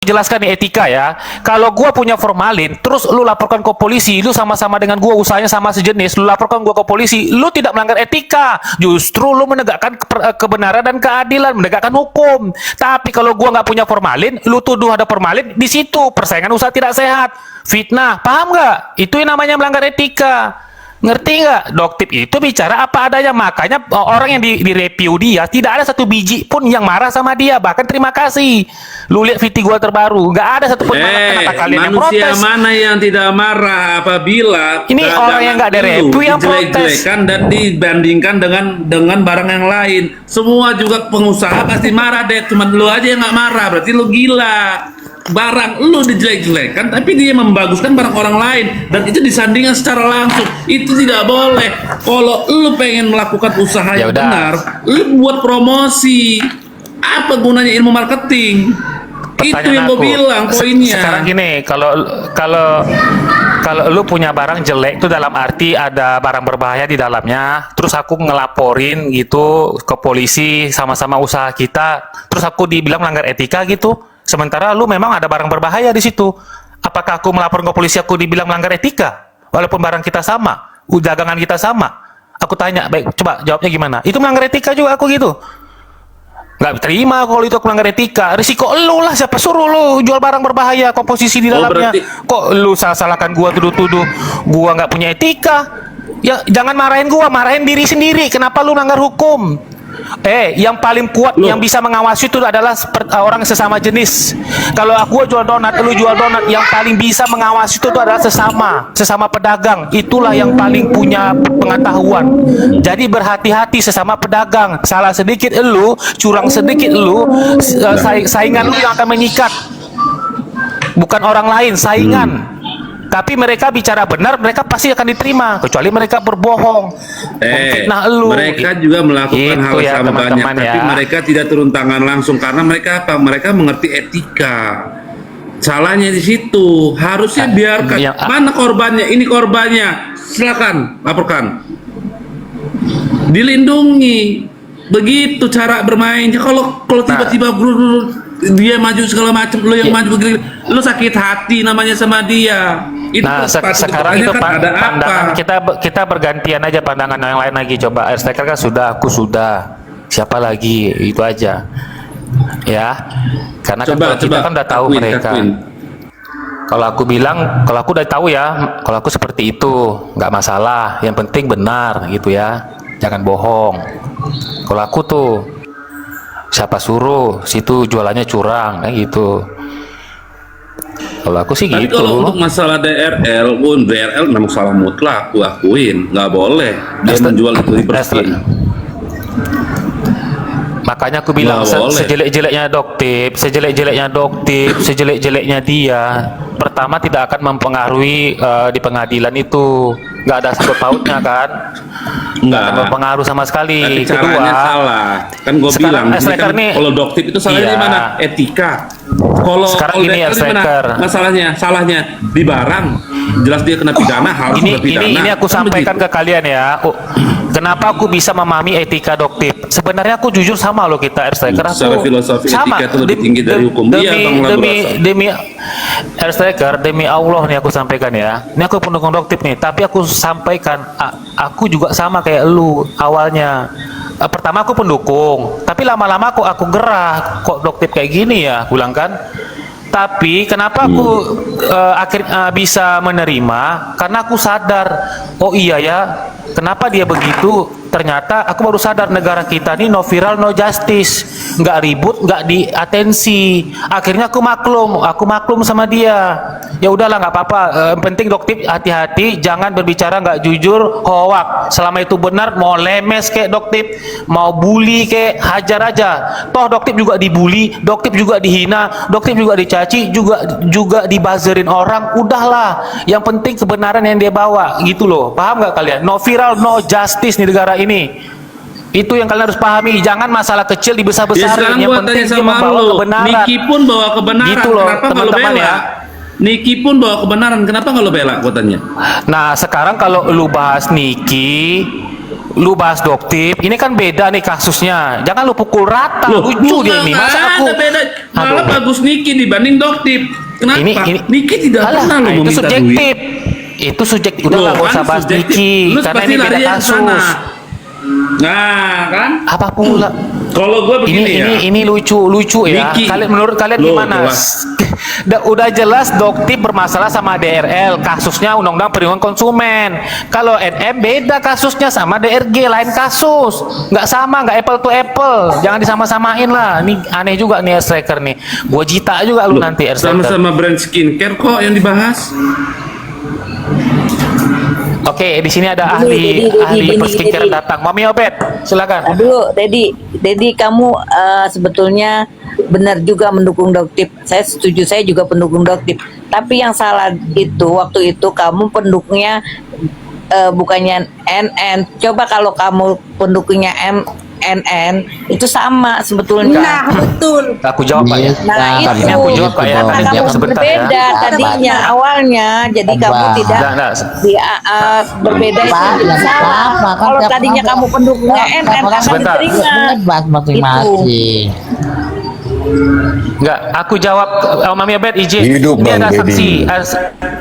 jelaskan nih etika ya. Kalau gua punya formalin, terus lu laporkan ke polisi, lu sama-sama dengan gua usahanya sama sejenis, lu laporkan gua ke polisi, lu tidak melanggar etika. Justru lu menegakkan kebenaran dan keadilan, menegakkan hukum. Tapi kalau gua nggak punya formalin, lu tuduh ada formalin, di situ persaingan usaha tidak sehat, fitnah, paham nggak? Itu yang namanya melanggar etika. Ngerti nggak? Doktip itu bicara apa adanya. Makanya orang yang direview dia tidak ada satu biji pun yang marah sama dia, bahkan terima kasih. Lu lihat VT gua terbaru, nggak ada satu pun kenapa kalian yang manusia protes. mana yang tidak marah apabila Ini orang yang nggak ada review yang protes dan dibandingkan dengan barang yang lain. Semua juga pengusaha pasti marah deh, cuma lu aja yang nggak marah, berarti lu gila. Barang lu dijelek-jelekan tapi dia membaguskan barang orang lain dan itu disandingkan secara langsung. Itu tidak boleh. Kalau lu pengen melakukan usaha yang benar, lu buat promosi. Apa gunanya ilmu marketing? Itu yang gue bilang poinnya. Sekarang gini, kalau lu punya barang jelek itu dalam arti ada barang berbahaya di dalamnya, terus aku ngelaporin gitu ke polisi sama-sama usaha kita, terus aku dibilang melanggar etika gitu. Sementara lu memang ada barang berbahaya di situ. Apakah aku melapor ke polisi aku dibilang melanggar etika? Walaupun barang kita sama, dagangan kita sama. Aku tanya, baik, coba jawabnya gimana? Itu melanggar etika juga aku gitu. Nggak terima kalau itu aku melanggar etika. Risiko lu lah, siapa suruh lu jual barang berbahaya, komposisi di dalamnya. Kok lu salahkan gua, tuduh-tuduh gua nggak punya etika? Ya jangan marahin gua, marahin diri sendiri. Kenapa lu melanggar hukum? Yang paling kuat yang bisa mengawasi itu adalah orang sesama jenis. Kalau aku jual donat, lu jual donat, yang paling bisa mengawasi itu adalah sesama pedagang. Itulah yang paling punya pengetahuan. Jadi berhati-hati sesama pedagang. Salah sedikit lu, curang sedikit lu, saingan lu yang akan menyikat. Bukan orang lain, saingan. Tapi mereka bicara benar, mereka pasti akan diterima, kecuali mereka berbohong, memfitnah lu. Mereka juga melakukan hal ya, sama banyak, tapi ya. mereka tidak turun tangan langsung karena mereka apa? Mereka mengerti etika. Salahnya di situ. Harusnya biarkan. Mana korbannya? Ini korbannya. Silakan laporkan. Dilindungi. Begitu cara bermainnya. Kalau tiba-tiba dia maju segala macam, lu yang maju begini, lu sakit hati namanya sama dia. Itu sekarang itu kan pandangan kita bergantian aja, pandangan yang lain lagi. Coba Airstriker kan sudah, aku sudah, siapa lagi, itu aja ya, karena kita kan udah tahu mereka. Kalau aku bilang, kalau aku udah tahu ya, kalau aku seperti itu nggak masalah, yang penting benar gitu ya, jangan bohong. Kalau aku tuh siapa suruh situ jualannya curang kayak gitu. Kalau aku sih gitu. Kalau untuk masalah DRL pun, DRL memang salah mutlak, aku akuin, nggak boleh dia menjual itu di bersih. Makanya aku bilang sejelek-jeleknya Doktip, sejelek-jeleknya dia, pertama tidak akan mempengaruhi di pengadilan itu, nggak ada sangkut pautnya kan, nggak ada berpengaruh sama sekali. Tapi Kedua, caranya salah, kan gue bilang, kan, kalau Doktip itu salahnya di mana? Etika. Kalau ini ya salahnya di barang, jelas dia kena pidana, harus kena pidana. Ini aku sampaikan ke kalian ya. Kenapa aku bisa memahami etika Doktip? Sebenarnya aku jujur sama loh kita Airstriker. Secara filosofi sama. Etika itu lebih tinggi dari hukum. Demi Airstriker, demi Allah nih aku sampaikan ya. Ini aku pendukung Doktip nih, tapi aku sampaikan, aku juga sama kayak lu awalnya. Pertama aku pendukung, tapi lama-lama aku gerah, kok Doktip kayak gini ya, bilang kan. Tapi kenapa aku akhirnya bisa menerima? Karena aku sadar, oh iya ya, kenapa dia begitu? Ternyata aku baru sadar negara kita ini no viral no justice, nggak ribut, nggak diatensi. Akhirnya aku maklum sama dia. Ya udahlah, nggak apa-apa. Penting Doktip hati-hati, jangan berbicara nggak jujur, hoak. Selama itu benar, mau lemes kayak Doktip, mau bully kayak, hajar aja. Toh Doktip juga dibully, Doktip juga dihina, Doktip juga dicaci, juga dibazerin orang. Udahlah, yang penting kebenaran yang dia bawa, gitu loh. Paham nggak kalian? No viral no justice di negara ini. Itu yang kalian harus pahami. Jangan masalah kecil dibesar-besarin. Yang penting dia membawa kebenaran. Niki pun bawa kebenaran. Gitu loh, kenapa teman-teman ya. Niki pun bawa kebenaran. Kenapa nggak lo bela katanya? Nah sekarang kalau lu bahas Niki, lu bahas Doktip, ini kan beda nih kasusnya. Jangan lu pukul rata, Loh, lucu dia bukan, nih. Masa nggak aku ada beda. Malah Aduh. bagus Niki dibanding Doktip. Kenapa? Niki tidak Alah, pernah lo itu meminta duit. subjektif. Itu subjektif. Udah Loh, lah, gak usah kan bahas subjektif. Niki, Lu karena pasti ini beda larinya ke sana. kasus. Nah, kan? Apa pula? Kalau gue begini ya. Ini lucu ya. Niki. Menurut kalian Loh, gimana? jelas. Udah jelas Doktip bermasalah sama DRL, kasusnya Undang-Undang Perlindungan Konsumen. Kalau NM beda kasusnya sama DRG, lain kasus. Nggak sama, nggak apple to apple. Jangan disama-samain lah. Ini aneh juga nih Airstriker nih. Gua jita juga lu Loh, nanti Airstriker. sama-sama brand skincare kok yang dibahas. Oke, di sini ada Dedi, ahli Dedi, skincare Dedi. datang. Mami Obet, silakan. Aduh, Dedi, kamu sebetulnya benar juga mendukung Doktip. Saya setuju, saya juga pendukung Doktip. Tapi yang salah itu waktu itu kamu pendukungnya bukannya NN. Coba kalau kamu pendukungnya NN itu sama sebetulnya. Nah, betul. Aku jawab Pak ya. Nah, Ini itu aku jawab Pak ya. karena Nanti kamu aku sebentar ya. berbeda tadinya awalnya, jadi kamu tidak Nah, berbeda itu Pak, tidak salah. apa? Kan Kalau tiap tadinya orang- kamu pendukungnya NN akan Sebentar. diterima. bahas masing-masing. Enggak, aku jawab. Mami Obet izin. Hidup, Ini Bang ada Deddy. saksi.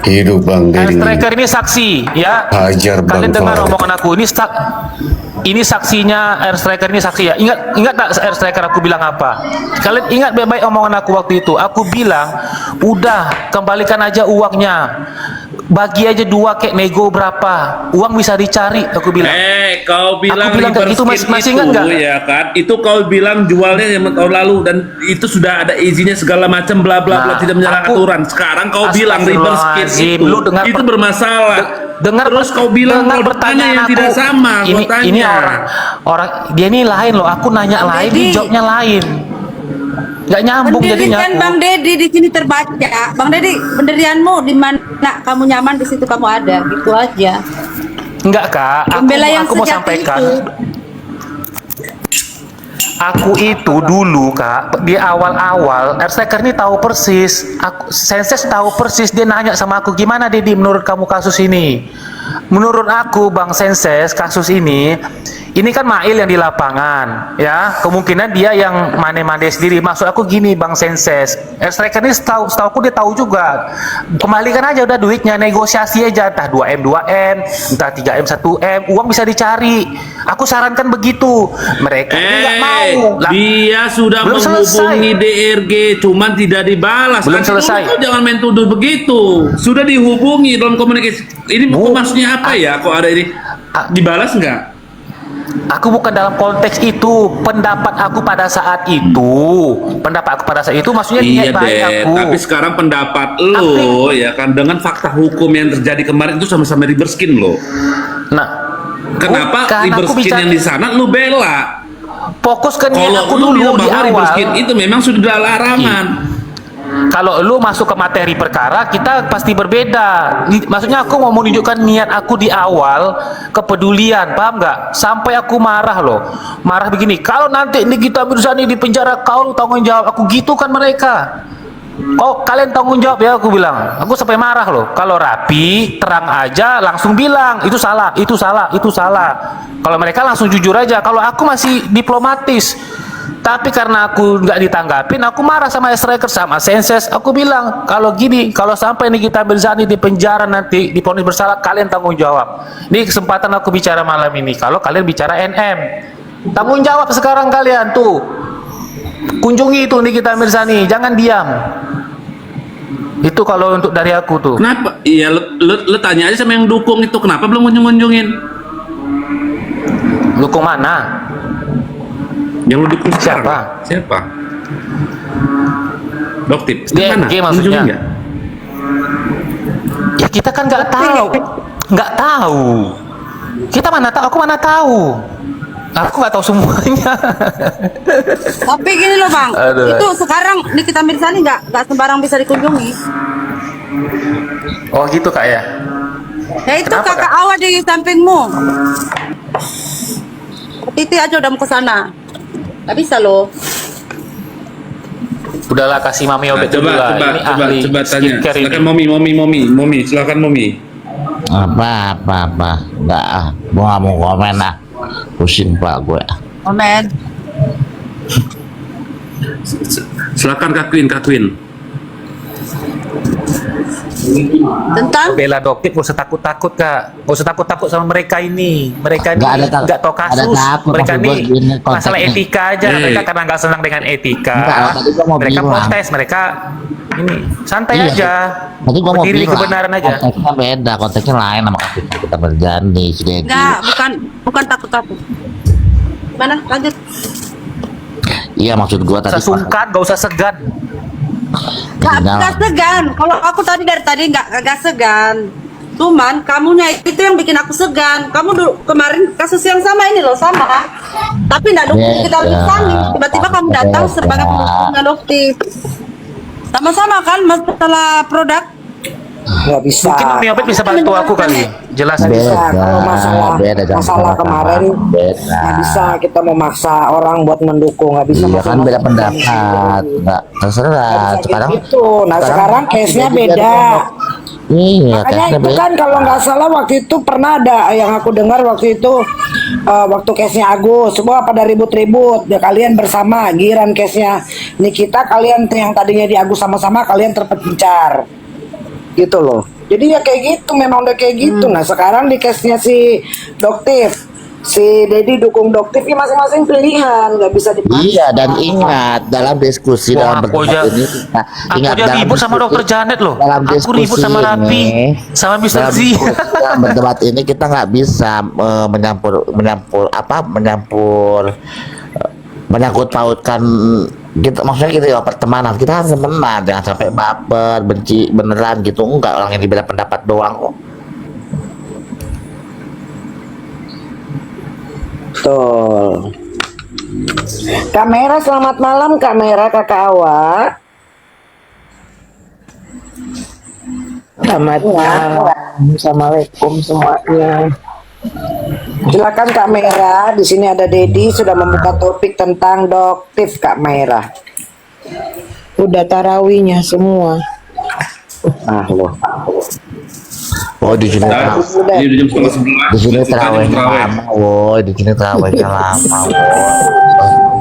Hidup Bang Deddy. Striker ini saksi ya. Hajar Bang Kalian dengar Fahad. omongan aku ini saksinya Striker ini saksi ya. Ingat tak Striker aku bilang apa? Kalian ingat baik-baik omongan aku waktu itu. Aku bilang, udah kembalikan aja uangnya. Bagi aja 2 kek nego berapa. Uang bisa dicari, aku bilang. Kau bilang bilang kayak gitu, River Skin masih itu, ingat nggak? ya kan? Itu kau bilang jualnya yang tahun lalu dan itu sudah ada izinnya segala macam bla bla bla, Nah, tidak menyalahi aku- aturan. Sekarang kau bilang River Skin Astagfirullahaladzim, itu lu dengar bermasalah. Dengar Terus kau bilang dengar produknya yang tidak sama. Ini Kau ini tanya. orang dia ini lain loh. Aku nanya lain, Deddy. dia jawabnya lain. Nggak nyambung jadinya. Pendirian aku. Bang Dedi di sini terbaca. Bang Dedi, pendirianmu di mana kamu nyaman di situ kamu ada, gitu aja. Enggak kak, Pembela yang aku mau sejati sampaikan. itu. Aku itu dulu kak di awal-awal Airstriker ini tahu persis. Senses tahu persis, dia nanya sama aku, gimana Dedi menurut kamu kasus ini? Menurut aku Bang Senses kasus ini kan Mail yang di lapangan ya, kemungkinan dia yang mane-mane sendiri. Maksud aku gini Bang Senses, Airstriker ini setahu aku dia tahu juga. Kembalikan aja udah duitnya, negosiasi aja, entah 2M 2M, entah 3M 1M, uang bisa dicari. Aku sarankan begitu. Mereka ini nggak mau. Lah, Dia sudah belum menghubungi selesai. DRG, cuman tidak dibalas. Belum Nanti selesai. dulu, jangan main tuduh begitu. Sudah dihubungi dalam komunikasi. Ini Bu. maksudnya apa ya? Kok ada ini? Dibalas nggak? Aku bukan dalam konteks itu. Pendapat aku pada saat itu maksudnya Iya niat baik deh, aku. tapi sekarang pendapat lo ya kan dengan fakta hukum yang terjadi kemarin itu sama-sama River Skin lo. Nah, Kenapa bukan, River aku Skin bicara- yang di sana lo bela? fokus ke niat Kalau aku lo dulu bilang di bahwa River awal. Skin itu memang sudah larangan. Kalau lu masuk ke materi perkara, kita pasti berbeda. Maksudnya aku mau menunjukkan niat aku di awal, kepedulian, paham nggak? Sampai aku marah loh, marah begini. Kalau nanti Nikita Mirzani di penjara, kau tanggung jawab. Aku gitu kan mereka. Kalian tanggung jawab ya, aku bilang. Aku sampai marah loh. Kalau rapi, terang aja, langsung bilang itu salah, itu salah, itu salah. Kalau mereka langsung jujur aja. Kalau aku masih diplomatis. Tapi karena aku nggak ditanggapin, aku marah sama Striker, sama Senses. Aku bilang, kalau gini, kalau sampai Nikita Mirzani di penjara nanti divonis bersalah, kalian tanggung jawab. Ini kesempatan aku bicara malam ini. Kalau kalian bicara NM, tanggung jawab sekarang kalian tuh. Kunjungi itu Nikita Mirzani, jangan diam. Itu kalau untuk dari aku tuh. Kenapa? Iya, lo tanya aja sama yang dukung itu, kenapa belum kunjung-kunjungin? Dukung mana? Yang lo dukung sekarang? Siapa? Doktip. DRG maksudnya. Kunjungin nggak? Ya kita kan nggak tahu, nggak tahu. Kita mana tahu? Aku mana tahu? Aku nggak tahu semuanya. Tapi gini loh Bang, Aduh. itu sekarang Nikita Mirzani nggak sembarang bisa dikunjungi. Oh gitu kak ya? Ya itu Kenapa, kakak Kak? Awa di sampingmu. Titi aja udah mau ke sana. Nggak bisa loh. Udahlah kasih Mami Nah, Obet dulu lah. Ini ahli coba tanya. skincare ini. Silakan Momi, silakan Momi. Apa, enggak, gua nggak mau komen lah. Pusing pak gue. Momen. Silakan Kak Queen. Tentang Bela Doktif gak usah takut-takut Kak, gak usah takut-takut sama mereka ini. Mereka ini Nggak ada nggak tahu nggak ada kasus. takut, Mereka maksud ini gua gini, masalah konteksnya. etika aja. Eh. Mereka karena nggak senang dengan etika. Enggak, tadi gua mau Mereka bilang. protes, mereka ini santai Iya, aja. Tadi gua mau Berdiri di bilang kebenaran aja. konteksnya beda, konteksnya lain sama ketika kita berjanji si Dedi. enggak, bukan takut-takut. Mana? Lanjut. Iya maksud gua Gak tadi usah sungkan, gak usah segan. Gak segan. Kalau aku tadi dari tadi nggak segan. Cuman kamunya itu yang bikin aku segan. Kamu dulu kemarin kasus yang sama ini loh sama. Tapi nggak dukung kita bersama. Tiba-tiba kamu datang sebagai pendukung adoptif. Sama-sama kan masalah produk. Nggak bisa. Mungkin Umi Obed bisa bantu aku kali. Jelasin. Bisa. Kalau masalah jangan masalah salah kemarin paham. Beda. nggak bisa kita memaksa orang buat mendukung, nggak bisa. Iya kan maksa-maksa. beda pendapat, nggak terserah. Nggak bisa Sekarang gitu. Nah sekarang case-nya beda. Iya, Makanya case-nya itu beda. kan kalau nggak salah waktu itu pernah ada yang aku dengar waktu itu waktu case-nya Agus, semua pada ribut-ribut. Ya kalian bersama, giran case-nya Nikita, kalian yang tadinya di Agus sama-sama, kalian terpencar, gitu loh. Jadi ya kayak gitu, memang udah kayak gitu. Nah sekarang di case-nya si Doktif, si Dedi dukung Doktif, ya masing-masing pilihan, nggak bisa dipaksa. Iya, dan ingat dalam diskusi Wah, dalam aku berdebat aja- ini kita Aku ingat aja dalam ribut sama diskusi- Dokter Janet loh. dalam Aku ribut sama diskusi Rapi, ini, sama Mr. dalam Z. diskusi dalam berdebat ini kita nggak bisa menyangkut pautkan gitu, maksudnya gitu ya, pertemanan kita harus temenan, jangan sampai baper, benci beneran gitu, enggak, orang yang beda pendapat doang kok. Betul. Kamera, selamat malam kamera kakak Awa. Selamat malam. Assalamualaikum semuanya. Silakan Kak Mera, di sini ada Dedi sudah membuka topik tentang Doktif Kak Mera. Udah tarawihnya semua. Ah loh. Oh di sini Nah, Udah. ini udah jam 10:30. di sini Bukan jam terawihnya terawih. lama, woi, di sini terawihnya lama, woi.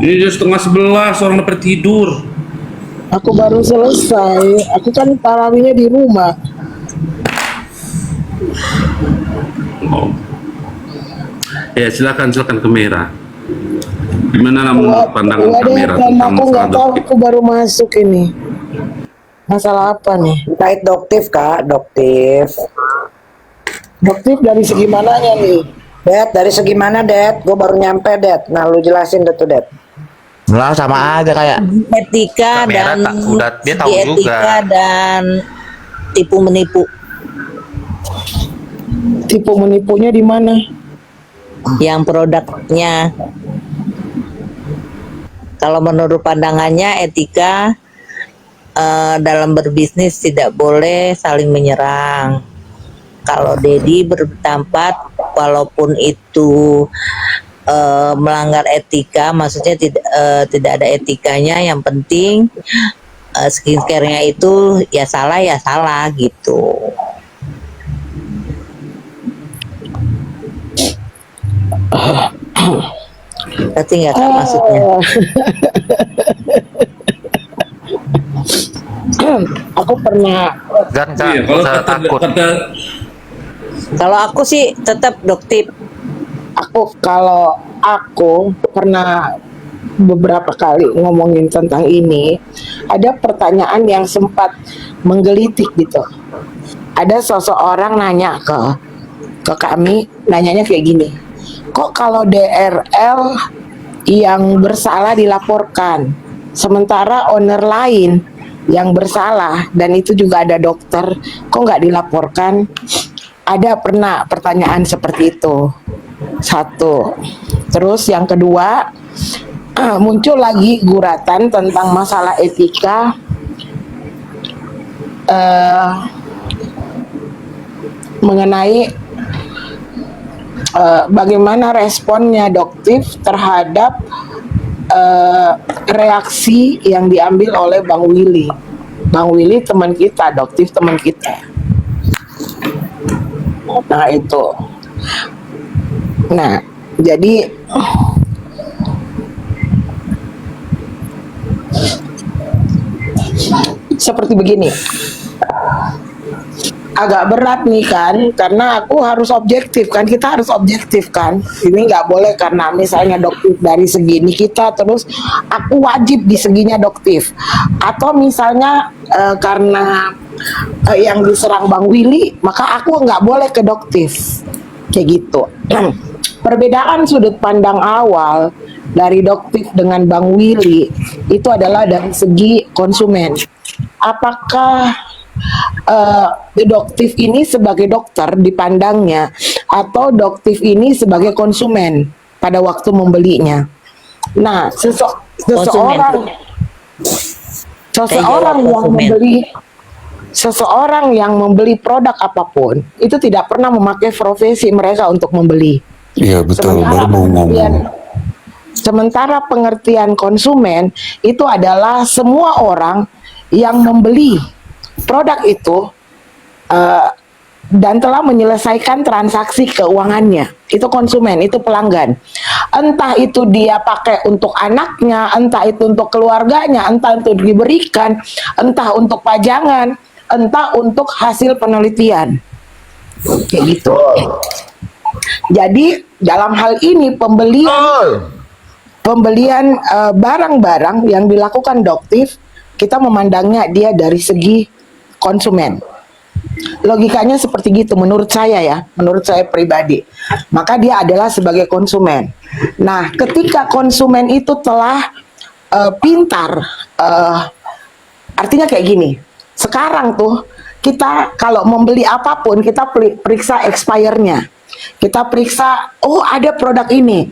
Ini jam 10:30 orang udah pada tidur. Aku baru selesai. Aku kan tarawihnya di rumah. Oh. Ya silakan kamera. Gimana pandangan kamera tentang aku masalah nggak tahu, Doktif? aku baru masuk ini. Masalah apa nih? Terkait Doktif Kak, Doktif. Doktif dari segi mananya nih? Det, dari segi mana Det? Gue baru nyampe Det. Nah lu jelasin deh tuh Det. Nah, sama aja kayak Etika Kamera dan tak- udah dia tahu segi juga. etika dan tipu menipu. Tipu menipunya di mana? Yang produknya, kalau menurut pandangannya etika dalam berbisnis tidak boleh saling menyerang. Kalau Dedi berpendapat walaupun itu melanggar etika, maksudnya tidak ada etikanya, yang penting skincare-nya itu ya salah gitu. Ngerti nggak Kak maksudnya? Aku pernah Dan Kak, Iya, nggak kalau usah takut. kata Kalau aku sih tetap Doktif. kalau aku pernah beberapa kali ngomongin tentang ini, ada pertanyaan yang sempat menggelitik gitu. Ada seseorang nanya ke kami, nanyanya kayak gini, kok kalau DRL yang bersalah dilaporkan, sementara owner lain yang bersalah dan itu juga ada dokter, kok nggak dilaporkan? Ada pernah pertanyaan seperti itu. Satu. Terus yang kedua, muncul lagi guratan tentang masalah etika mengenai bagaimana responnya Doktif terhadap reaksi yang diambil oleh Bang Willy. Bang Willy teman kita, Doktif teman kita. Nah itu. Nah, Jadi seperti begini, agak berat nih kan, karena aku harus objektif kan, kita harus objektif kan. Ini nggak boleh karena misalnya doktif dari segi kita, terus aku wajib di seginya doktif. Atau misalnya karena yang diserang Bang Willy, maka aku nggak boleh ke doktif. Kayak gitu. Perbedaan sudut pandang awal dari doktif dengan Bang Willy itu adalah dari segi konsumen. Apakah doktif ini sebagai dokter dipandangnya atau doktif ini sebagai konsumen pada waktu membelinya? Nah, seseorang yang membeli produk apapun itu tidak pernah memakai profesi mereka untuk membeli. Iya betul, baru mau ngomong. Sementara pengertian konsumen itu adalah semua orang yang membeli produk itu dan telah menyelesaikan transaksi keuangannya. Itu konsumen, itu pelanggan. Entah itu dia pakai untuk anaknya, entah itu untuk keluarganya, entah untuk diberikan, entah untuk pajangan, entah untuk hasil penelitian. Kayak gitu. Jadi dalam hal ini pembelian barang-barang yang dilakukan doktif, kita memandangnya dia dari segi konsumen. Logikanya seperti gitu menurut saya ya, menurut saya pribadi. Maka dia adalah sebagai konsumen. Nah, ketika konsumen itu telah pintar, artinya kayak gini. Sekarang tuh kita kalau membeli apapun kita periksa expire-nya. Kita periksa, oh ada produk ini.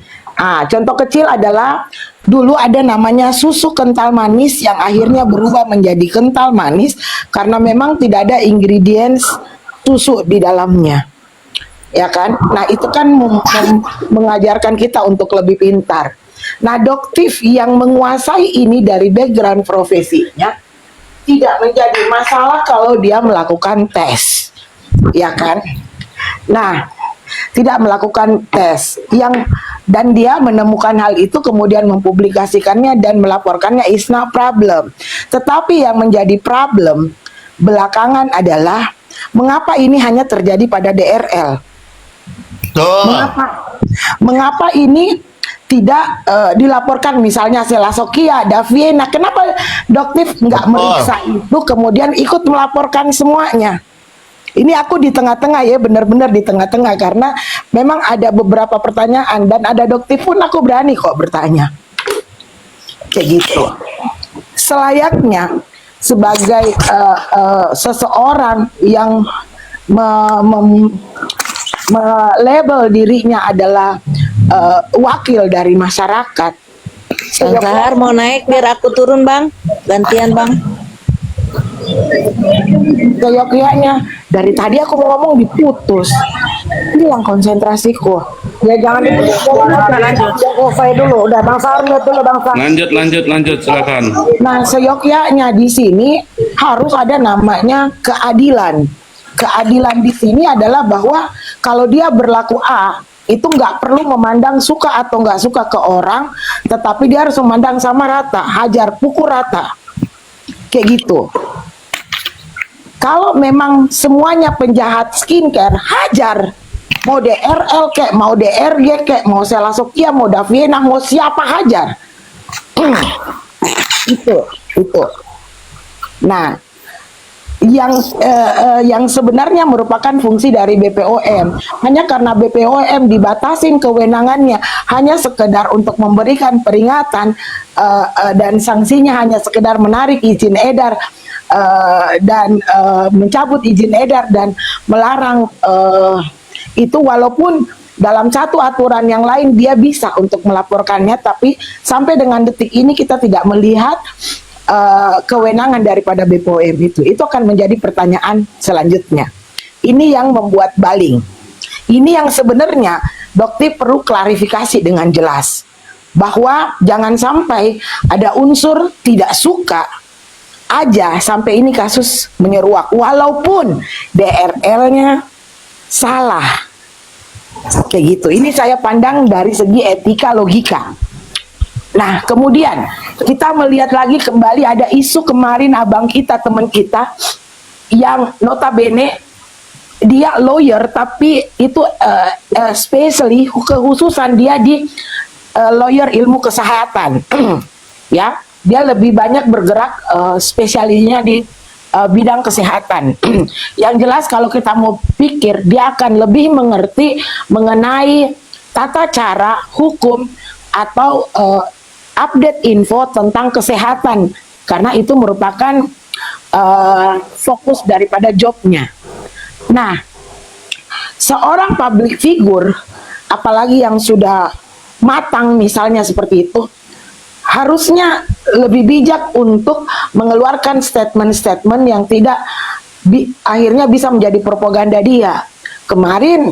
Contoh kecil adalah dulu ada namanya susu kental manis yang akhirnya berubah menjadi kental manis karena memang tidak ada ingredients susu di dalamnya. Ya kan? Nah, itu kan mengajarkan kita untuk lebih pintar. Nah, doktif yang menguasai ini dari background profesinya tidak menjadi masalah kalau dia melakukan tes. Ya kan? Nah, tidak melakukan tes dan dia menemukan hal itu kemudian mempublikasikannya dan melaporkannya is not problem. Tetapi yang menjadi problem belakangan adalah mengapa ini hanya terjadi pada DRL? Mengapa ini tidak dilaporkan misalnya Selasokia, Daviena? Kenapa doktif nggak meriksa itu kemudian ikut melaporkan semuanya? Ini aku di tengah-tengah ya, benar-benar di tengah-tengah karena memang ada beberapa pertanyaan dan ada doktif pun aku berani kok bertanya. Kayak gitu. Selayaknya sebagai seseorang yang label dirinya adalah wakil dari masyarakat. Bang Sahar mau naik biar aku turun Bang, gantian Bang. Keyogyanya dari tadi aku mau ngomong diputus, hilang konsentrasiku. Ya jangan diputus dulu, udah Bang Sahar dulu Bang Sahar. Lanjut silakan. Nah, seyogyanya di sini harus ada namanya keadilan. Keadilan di sini adalah bahwa kalau dia berlaku A, itu nggak perlu memandang suka atau nggak suka ke orang, tetapi dia harus memandang sama rata, hajar pukul rata, kayak gitu. Kalau memang semuanya penjahat skincare, hajar. Mau DRL kek, mau DRG kek, mau Selasokia, mau Daviena, mau siapa hajar. Itu. Nah, yang sebenarnya merupakan fungsi dari BPOM, hanya karena BPOM dibatasin kewenangannya hanya sekedar untuk memberikan peringatan dan sanksinya hanya sekedar menarik izin edar dan mencabut izin edar dan melarang itu, walaupun dalam satu aturan yang lain dia bisa untuk melaporkannya, tapi sampai dengan detik ini kita tidak melihat kewenangan daripada BPOM itu akan menjadi pertanyaan selanjutnya. Ini yang membuat baling. Ini yang sebenarnya dokter perlu klarifikasi dengan jelas bahwa jangan sampai ada unsur tidak suka aja sampai ini kasus menyeruak walaupun DRL-nya salah. Kayak gitu. Ini saya pandang dari segi etika logika. Nah, kemudian kita melihat lagi kembali ada isu kemarin abang kita, teman kita yang notabene dia lawyer tapi itu especially kekhususan dia di lawyer ilmu kesehatan. Ya, dia lebih banyak bergerak spesialisnya di bidang kesehatan. Yang jelas kalau kita mau pikir dia akan lebih mengerti mengenai tata cara hukum atau update info tentang kesehatan karena itu merupakan fokus daripada jobnya. Nah, seorang public figure apalagi yang sudah matang misalnya seperti itu harusnya lebih bijak untuk mengeluarkan statement-statement yang tidak akhirnya bisa menjadi propaganda dia. Kemarin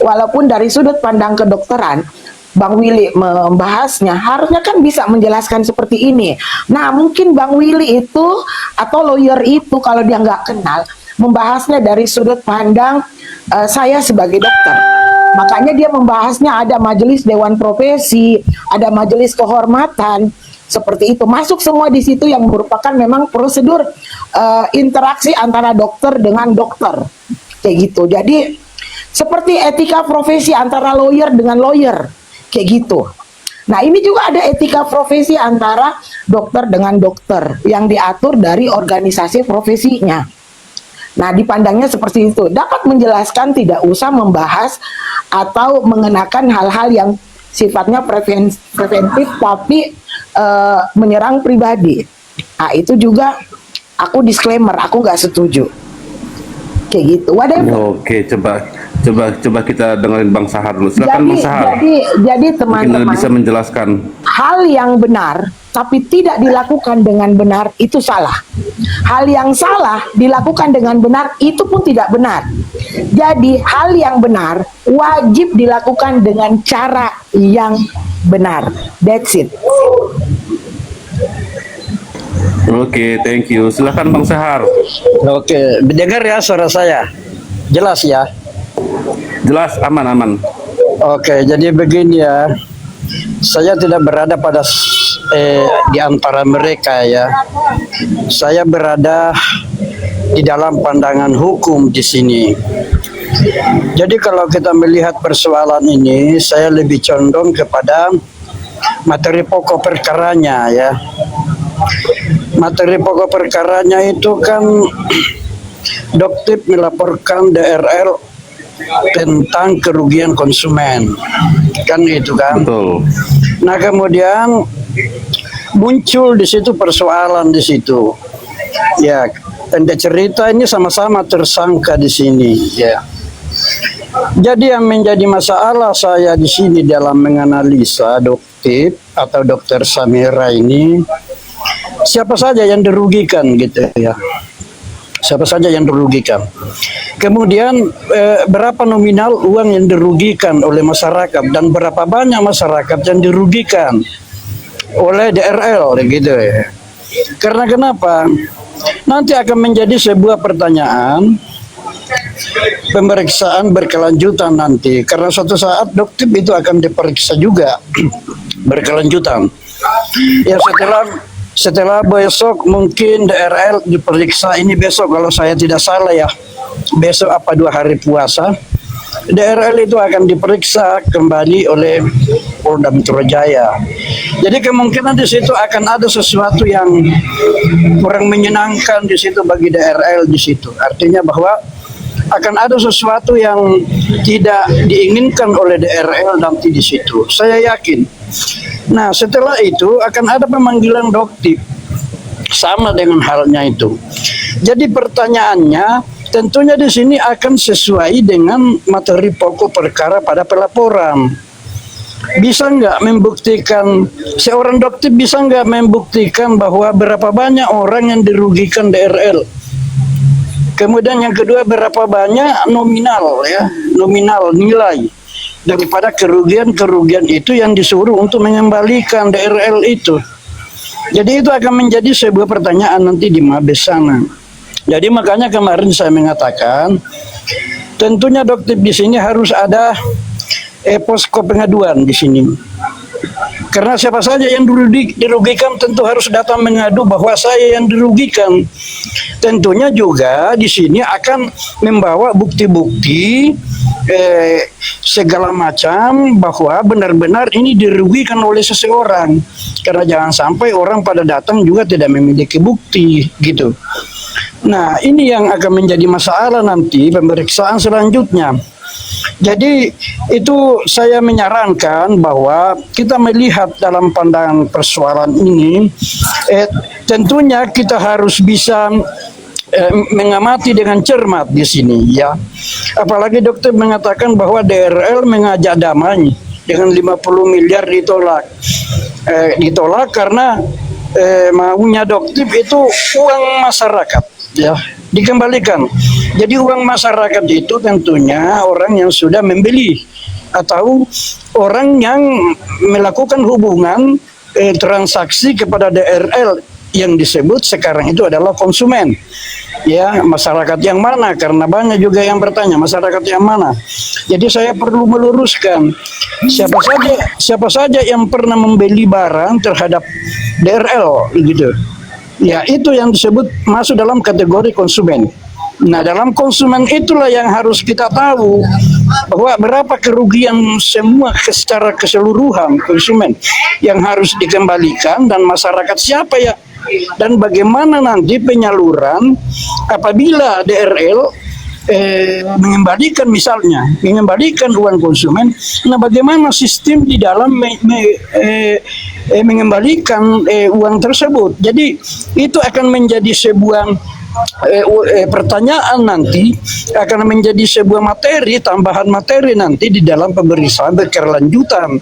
walaupun dari sudut pandang kedokteran Bang Willy membahasnya, harusnya kan bisa menjelaskan seperti ini. Nah, mungkin Bang Willy itu atau lawyer itu kalau dia nggak kenal, membahasnya dari sudut pandang saya sebagai dokter. Makanya dia membahasnya ada majelis dewan profesi, ada majelis kehormatan, seperti itu. Masuk semua di situ yang merupakan memang prosedur interaksi antara dokter dengan dokter. Kayak gitu. Jadi, seperti etika profesi antara lawyer dengan lawyer. Kayak gitu. Nah, ini juga ada etika profesi antara dokter dengan dokter yang diatur dari organisasi profesinya. Nah, dipandangnya seperti itu. Dapat menjelaskan, tidak usah membahas atau mengenakan hal-hal yang sifatnya preventif tapi menyerang pribadi. Nah, itu juga aku disclaimer, aku nggak setuju. Kayak gitu. Whatever. Oke, coba kita dengerin Bang Sahar dulu. Silakan Bang Sahar. Jadi Mungkin teman-teman, bisa menjelaskan. hal yang benar tapi tidak dilakukan dengan benar itu salah. Hal yang salah dilakukan dengan benar itu pun tidak benar. Jadi hal yang benar wajib dilakukan dengan cara yang benar. That's it. Oke, thank you. Silakan Bang Sahar. Oke, dengar ya suara saya? Jelas ya? Jelas, aman. Oke, jadi begini ya. Saya tidak berada di antara mereka ya. Saya berada di dalam pandangan hukum di sini. Jadi kalau kita melihat persoalan ini, saya lebih condong kepada materi pokok perkaranya ya. Materi pokok perkaranya itu kan Doktip melaporkan DRL tentang kerugian konsumen, kan itu kan. Betul. Nah, kemudian muncul di situ persoalan di situ. Ya, pendek cerita ini sama-sama tersangka di sini, ya. Jadi yang menjadi masalah saya di sini dalam menganalisa Doktip atau Dokter Samira ini, siapa saja yang dirugikan gitu ya. Siapa saja yang dirugikan. Kemudian berapa nominal uang yang dirugikan oleh masyarakat dan berapa banyak masyarakat yang dirugikan oleh DRL gitu ya. Karena kenapa? Nanti akan menjadi sebuah pertanyaan pemeriksaan berkelanjutan nanti. Karena suatu saat Doktip itu akan diperiksa juga berkelanjutan. Ya setelah besok mungkin DRL diperiksa ini besok kalau saya tidak salah ya, besok apa 2 hari puasa DRL itu akan diperiksa kembali oleh Polda Metro Jaya. Jadi kemungkinan di situ akan ada sesuatu yang kurang menyenangkan di situ bagi DRL di situ. Artinya bahwa akan ada sesuatu yang tidak diinginkan oleh DRL nanti di situ. Saya yakin. Nah, setelah itu akan ada pemanggilan Doktip sama dengan halnya itu. Jadi pertanyaannya tentunya di sini akan sesuai dengan materi pokok perkara pada pelaporan. Bisa nggak membuktikan, seorang Doktip bisa nggak membuktikan bahwa berapa banyak orang yang dirugikan DRL? Kemudian yang kedua, berapa banyak nominal ya, nominal nilai daripada kerugian-kerugian itu yang disuruh untuk mengembalikan DRL itu. Jadi itu akan menjadi sebuah pertanyaan nanti di Mabes sana. Jadi makanya kemarin saya mengatakan tentunya Doktip di sini harus ada posko pengaduan di sini. Karena siapa saja yang dirugikan tentu harus datang mengadu bahwa saya yang dirugikan. Tentunya juga di sini akan membawa bukti-bukti segala macam bahwa benar-benar ini dirugikan oleh seseorang. Karena jangan sampai orang pada datang juga tidak memiliki bukti gitu. Nah, ini yang akan menjadi masalah nanti pemeriksaan selanjutnya. Jadi itu saya menyarankan bahwa kita melihat dalam pandangan persoalan ini, tentunya kita harus bisa mengamati dengan cermat di sini ya. Apalagi dokter mengatakan bahwa DRL mengajak damai dengan 50 miliar ditolak. Ditolak karena maunya Doktip itu uang masyarakat ya, dikembalikan. Jadi uang masyarakat itu tentunya orang yang sudah membeli atau orang yang melakukan hubungan transaksi kepada DRL yang disebut sekarang itu adalah konsumen. Ya, masyarakat yang mana? Karena banyak juga yang bertanya masyarakat yang mana. Jadi saya perlu meluruskan siapa saja yang pernah membeli barang terhadap DRL gitu. Ya, itu yang disebut masuk dalam kategori konsumen. Nah, dalam konsumen itulah yang harus kita tahu bahwa berapa kerugian semua secara keseluruhan konsumen yang harus dikembalikan dan masyarakat siapa ya, dan bagaimana nanti penyaluran apabila DRL mengembalikan misalnya mengembalikan uang konsumen. Nah, bagaimana sistem di dalam mengembalikan uang tersebut. Jadi itu akan menjadi sebuah pertanyaan nanti, akan menjadi sebuah materi, tambahan materi nanti di dalam pemeriksaan berkelanjutan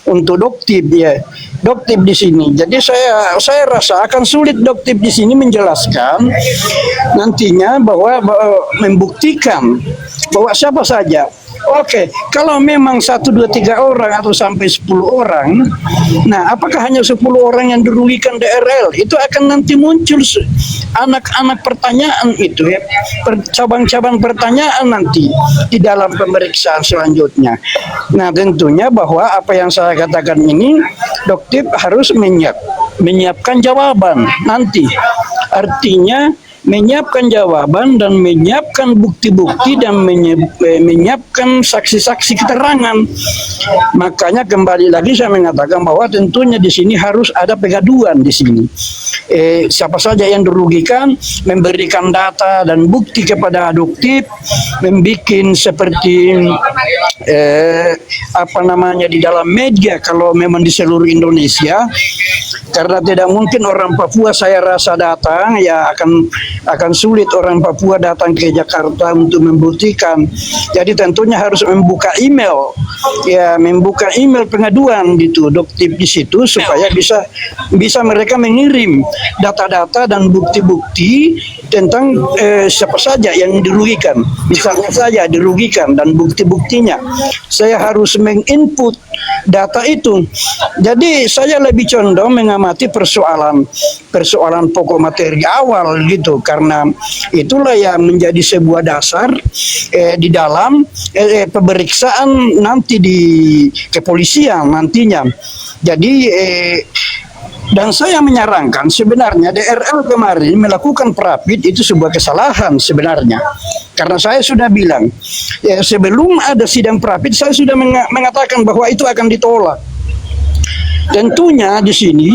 untuk Doktip ya. Doktip di sini. Jadi saya rasa akan sulit Doktip di sini menjelaskan nantinya bahwa membuktikan bahwa siapa saja. Oke, kalau memang 1, 2, 3 orang atau sampai 10 orang, nah apakah hanya 10 orang yang dirugikan DRL? Itu akan nanti muncul anak-anak pertanyaan itu ya, cabang-cabang pertanyaan nanti di dalam pemeriksaan selanjutnya. Nah, tentunya bahwa apa yang saya katakan ini, Doktip harus menyiapkan jawaban nanti. Artinya menyiapkan jawaban dan menyiapkan bukti-bukti dan menyiapkan saksi-saksi keterangan. Makanya kembali lagi saya mengatakan bahwa tentunya di sini harus ada pengaduan di sini. Siapa saja yang dirugikan, memberikan data dan bukti kepada Doktip, membuat seperti di dalam media kalau memang di seluruh Indonesia. Karena tidak mungkin orang Papua saya rasa datang ya, akan sulit orang Papua datang ke Jakarta untuk membuktikan. Jadi tentunya harus membuka email pengaduan gitu Doktip di situ supaya bisa mereka mengirim data-data dan bukti-bukti tentang siapa saja yang dirugikan. Misalnya saja dirugikan dan bukti-buktinya. Saya harus menginput data itu. Jadi saya lebih condong mengamati persoalan pokok materi awal gitu, karena itulah yang menjadi sebuah dasar di dalam pemeriksaan nanti di kepolisian nantinya. Jadi dan saya menyarankan sebenarnya DRL kemarin melakukan prapit itu sebuah kesalahan sebenarnya. Karena saya sudah bilang, ya, sebelum ada sidang prapit saya sudah mengatakan bahwa itu akan ditolak. Tentunya di sini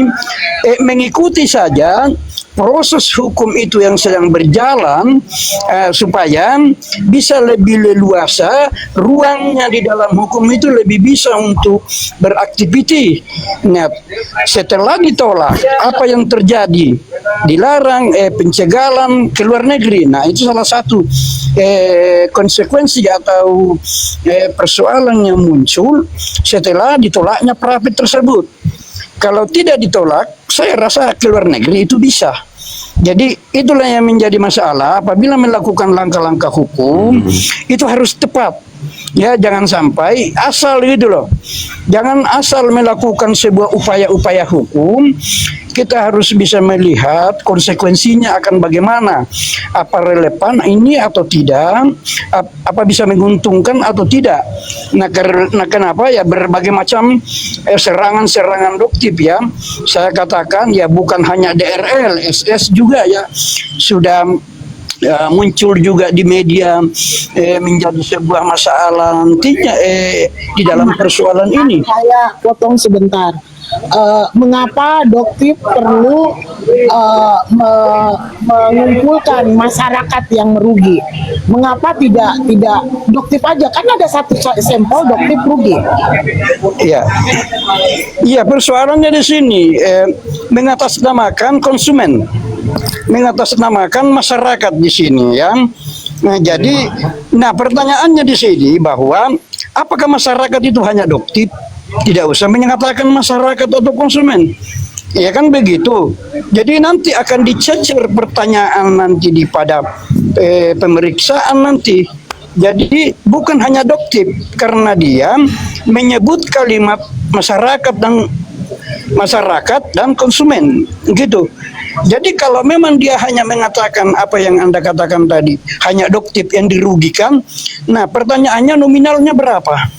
mengikuti saja proses hukum itu yang sedang berjalan supaya bisa lebih leluasa ruangnya di dalam hukum itu lebih bisa untuk beraktiviti. Nah, setelah ditolak apa yang terjadi? Dilarang pencegahan ke luar negeri. Nah, itu salah satu konsekuensi atau persoalan yang muncul setelah ditolaknya prapit tersebut. Kalau tidak ditolak, saya rasa ke luar negeri itu bisa. Jadi itulah yang menjadi masalah. Apabila melakukan langkah-langkah hukum, itu harus tepat. Ya, jangan sampai asal gitu loh. Jangan asal melakukan sebuah upaya-upaya hukum, kita harus bisa melihat konsekuensinya akan bagaimana, apa relevan ini atau tidak, apa bisa menguntungkan atau tidak. Nah, kenapa ya berbagai macam serangan-serangan doktif ya, saya katakan ya bukan hanya DRL, SS juga ya sudah muncul juga di media, menjadi sebuah masalah nantinya di dalam persoalan ini. Saya potong sebentar. Mengapa Doktif perlu mengumpulkan masyarakat yang merugi? Mengapa tidak Doktif aja? Kan ada satu sampel Doktif rugi. Iya, iya, persoalannya di sini mengatasnamakan konsumen, mengatasnamakan masyarakat di sini ya. Nah, jadi, pertanyaannya di sini bahwa apakah masyarakat itu hanya Doktif? Tidak usah menyatakan masyarakat atau konsumen. Ya kan begitu. Jadi nanti akan dicecer pertanyaan nanti di pada pemeriksaan nanti. Jadi bukan hanya Doktif, karena dia menyebut kalimat masyarakat dan konsumen gitu. Jadi kalau memang dia hanya mengatakan apa yang Anda katakan tadi, hanya Doktif yang dirugikan, nah pertanyaannya nominalnya berapa?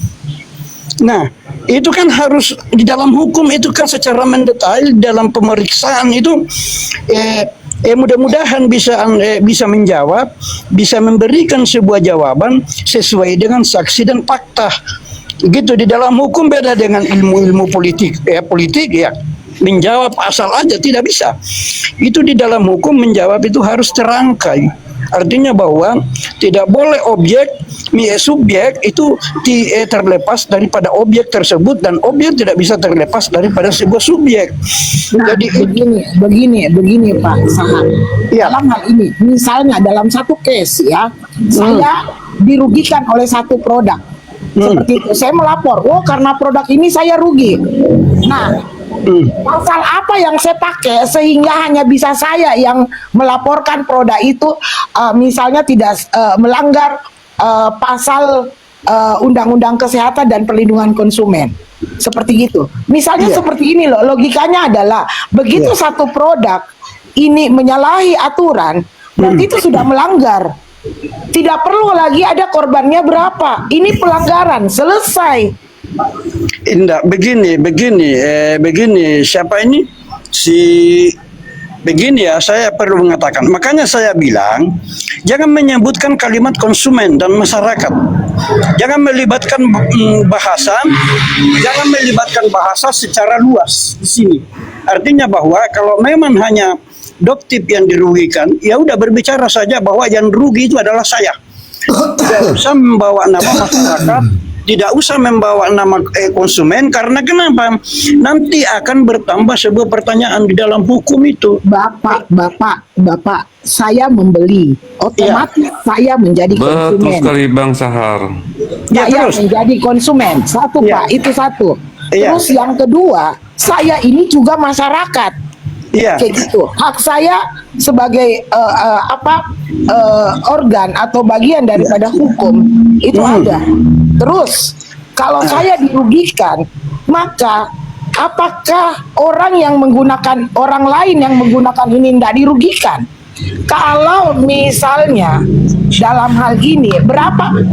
Nah, itu kan harus di dalam hukum itu kan secara mendetail dalam pemeriksaan itu mudah-mudahan bisa menjawab, bisa memberikan sebuah jawaban sesuai dengan saksi dan fakta. Gitu, di dalam hukum beda dengan ilmu-ilmu politik. Politik ya menjawab asal aja tidak bisa. Itu di dalam hukum menjawab itu harus terangkai. Artinya bahwa tidak boleh subjek itu terlepas daripada objek tersebut, dan objek tidak bisa terlepas daripada sebuah subjek. Nah, jadi begini Pak Sahar. Ya. Dalam hal ini, misalnya dalam satu case ya, saya dirugikan oleh satu produk. Seperti itu, saya melapor, karena produk ini saya rugi. Nah, pasal apa yang saya pakai sehingga hanya bisa saya yang melaporkan produk itu, misalnya tidak melanggar pasal Undang-Undang Kesehatan dan Perlindungan Konsumen, seperti gitu. Misalnya seperti ini loh, logikanya adalah begitu satu produk ini menyalahi aturan, berarti itu sudah melanggar. Tidak perlu lagi ada korbannya berapa. Ini pelanggaran, selesai. Indah, begini, siapa ini? Begini ya, saya perlu mengatakan. Makanya saya bilang, jangan menyebutkan kalimat konsumen dan masyarakat. Jangan melibatkan bahasa secara luas di sini. Artinya bahwa kalau memang hanya Doktif yang dirugikan, ya udah berbicara saja bahwa yang rugi itu adalah saya. Tidak usah membawa nama masyarakat, tidak usah membawa nama konsumen, karena kenapa? Nanti akan bertambah sebuah pertanyaan di dalam hukum itu. Bapak, saya membeli, otomatis saya menjadi konsumen. Betul sekali Bang Sahar. Saya menjadi konsumen. Satu Pak, itu satu. Terus yang kedua, saya ini juga masyarakat. Kayak gitu. Hak saya sebagai organ atau bagian daripada hukum itu ada. Terus kalau saya dirugikan, maka apakah orang lain yang menggunakan ini tidak dirugikan? Kalau misalnya dalam hal ini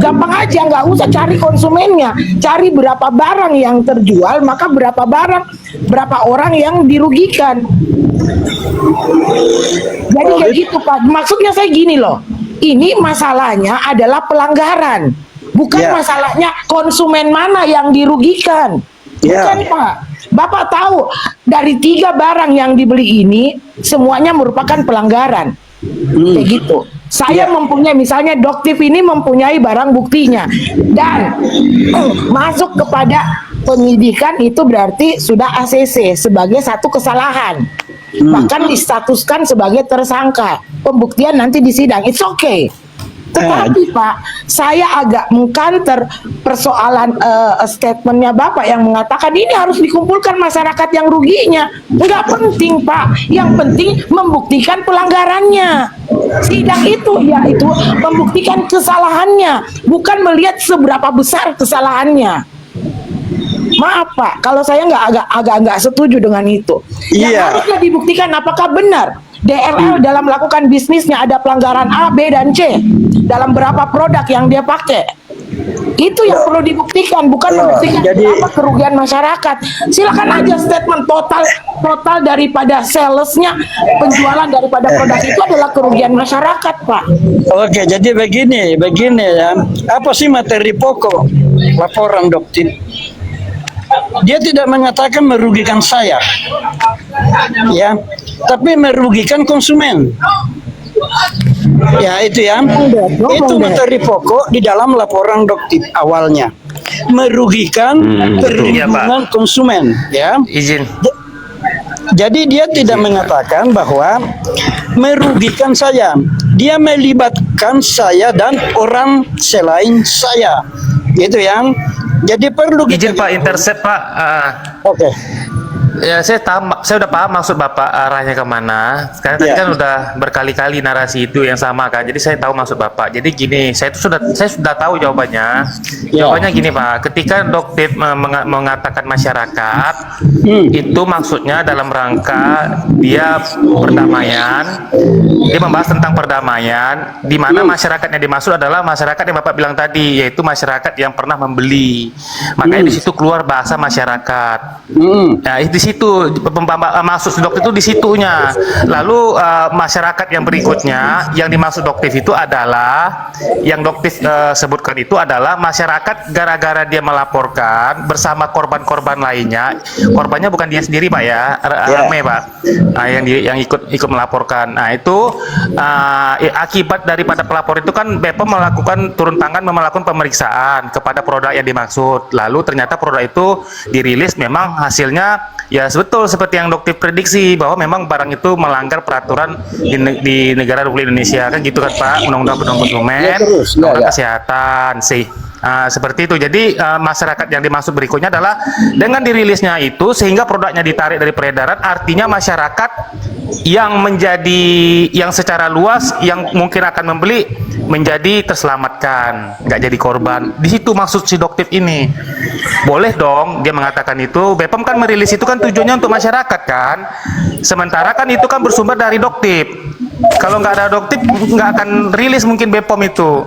gampang aja, nggak usah cari konsumennya, cari berapa barang yang terjual, maka berapa orang yang dirugikan. Jadi kayak gitu Pak. Maksudnya saya gini loh, ini masalahnya adalah pelanggaran, bukan masalahnya konsumen mana yang dirugikan. Bukan Pak. Bapak tahu dari 3 barang yang dibeli ini semuanya merupakan pelanggaran. Kayak gitu. Saya mempunyai, misalnya Doktif ini mempunyai barang buktinya dan masuk kepada penyidikan, itu berarti sudah ACC sebagai satu kesalahan. Bahkan distatuskan sebagai tersangka. Pembuktian nanti di sidang. It's okay. Tetapi Pak, saya agak mengkanter persoalan statementnya Bapak yang mengatakan ini harus dikumpulkan masyarakat yang ruginya. Enggak penting Pak, yang penting membuktikan pelanggarannya. Sidang itu yaitu membuktikan kesalahannya, bukan melihat seberapa besar kesalahannya. Maaf Pak, kalau saya agak setuju dengan itu. Yang Iya. harusnya dibuktikan apakah benar DRL dalam melakukan bisnisnya ada pelanggaran A, B, dan C dalam berapa produk yang dia pakai. Itu yang perlu dibuktikan, bukan membuktikan apa kerugian masyarakat. Silakan aja statement total daripada salesnya, penjualan daripada produk itu adalah kerugian masyarakat, Pak. Oke, jadi begini ya. Apa sih materi pokok laporan Doktip? Dia tidak mengatakan merugikan saya, ya, tapi merugikan konsumen. Ya itu ya, itu materi pokok di dalam laporan Doktip awalnya, merugikan perlindungan konsumen, ya. Izin. Jadi dia tidak mengatakan bahwa merugikan saya, dia melibatkan saya dan orang selain saya, gitu ya. Jadi perlu Izin Pak, intercept Pak. Oke. Ya saya udah paham maksud Bapak arahnya kemana. Karena tadi kan udah berkali-kali narasi itu yang sama kan. Jadi saya tahu maksud Bapak. Jadi gini, saya sudah tahu jawabannya. Jawabannya gini Pak, ketika Doktip mengatakan masyarakat, itu maksudnya dalam rangka dia perdamaian. Dia membahas tentang perdamaian, di mana masyarakat yang dimaksud adalah masyarakat yang Bapak bilang tadi, yaitu masyarakat yang pernah membeli. Makanya di situ keluar bahasa masyarakat. Nah, di situ maksud Doktip itu di situnya. Lalu masyarakat yang berikutnya yang dimaksud Doktip itu adalah yang Doktip sebutkan itu adalah masyarakat gara-gara dia melaporkan bersama korban-korban lainnya. Korbannya bukan dia sendiri Pak ya, ramai Pak. Nah, yang ikut melaporkan. Nah, itu akibat daripada pelapor itu kan BPOM melakukan turun tangan melakukan pemeriksaan kepada produk yang dimaksud. Lalu ternyata produk itu dirilis memang hasilnya ya betul seperti yang Doktip prediksi bahwa memang barang itu melanggar peraturan di negara Republik Indonesia kan gitu kan Pak, Undang-Undang Perlindungan Konsumen, Undang-Undang Kesehatan sih. Seperti itu. Jadi masyarakat yang dimaksud berikutnya adalah dengan dirilisnya itu sehingga produknya ditarik dari peredaran, artinya masyarakat yang secara luas yang mungkin akan membeli menjadi terselamatkan, nggak jadi korban. Di situ maksud si Doktip ini. Boleh dong dia mengatakan itu. BPOM kan merilis itu kan tujuannya untuk masyarakat kan. Sementara kan itu kan bersumber dari Doktip. Kalau nggak ada Doktip nggak akan rilis mungkin BPOM itu.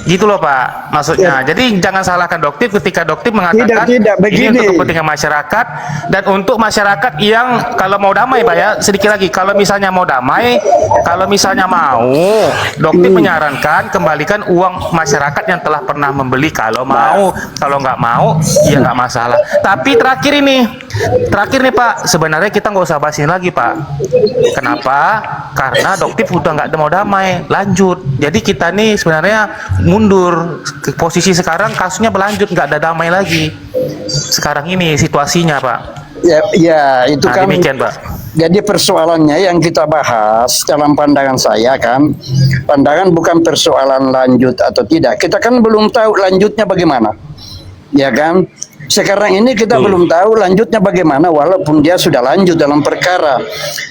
Gitu loh Pak maksudnya. Jadi jangan salahkan Doktip ketika Doktip mengatakan ini untuk kepentingan masyarakat dan untuk masyarakat yang kalau mau damai Pak ya, sedikit lagi, kalau misalnya mau damai, kalau misalnya mau, Doktip menyarankan kembalikan uang masyarakat yang telah pernah membeli kalau mau. Kalau nggak mau ya nggak masalah. Tapi terakhir nih Pak, sebenarnya kita nggak usah bahas ini lagi Pak. Kenapa? Karena Doktip udah nggak mau damai, lanjut. Jadi kita nih sebenarnya mundur ke posisi sekarang, kasusnya berlanjut, nggak ada damai lagi sekarang ini situasinya Pak. Ya itu kan demikian Pak. Jadi persoalannya yang kita bahas dalam pandangan saya kan, pandangan bukan persoalan lanjut atau tidak. Kita kan belum tahu lanjutnya bagaimana, ya kan? Sekarang ini kita belum tahu lanjutnya bagaimana walaupun dia sudah lanjut dalam perkara.